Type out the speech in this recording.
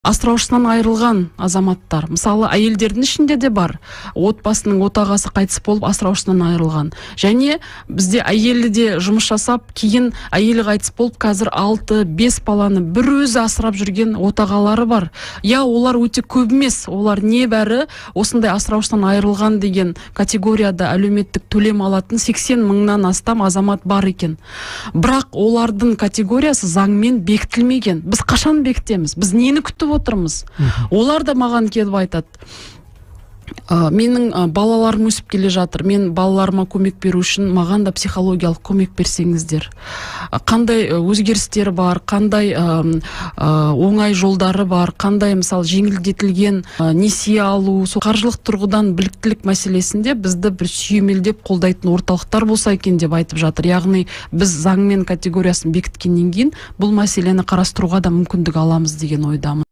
Асыраушысынан айырылған азаматтар, мысалы әйелдердің ішінде де бар, отбасының отағасы қайтыс болып асыраушысынан айырылған. Және бізде әйелі де жұмыс жасап, кейін әйелі қайтыс болып, қазір 6-5 баланы бір өзі асырап жүрген отағалары бар. Олар өте көп емес, олар небәрі осындай асыраушысынан айырылған деген категорияда әлеуметтік төлем алатын 80 мыңнан астам азамат бар екен. Бірақ олардың категориясы заңмен бекітілмеген. Біз қашан бекітеміз? Біз нені күтіп отырмыз? Олар да маған келіп айтады: менің балаларым өсіп келе жатыр, мен балаларыма көмек беру үшін маған да психологиялық көмек берсеңіздер. Қандай өзгерістер бар, қандай оңай жолдары бар, қандай мысалы жеңілдетілген несие алу, қаржылық тұрғыдан біліктілік мәселесінде бізді бір сүйемелдеп қолдайтын орталықтар болса екен деп айтып жатыр. Яғни біз заңмен категориясын бекіткеннен кейін бұл мәселені қарастыруға да мүмкіндік аламыз деген ойдамын.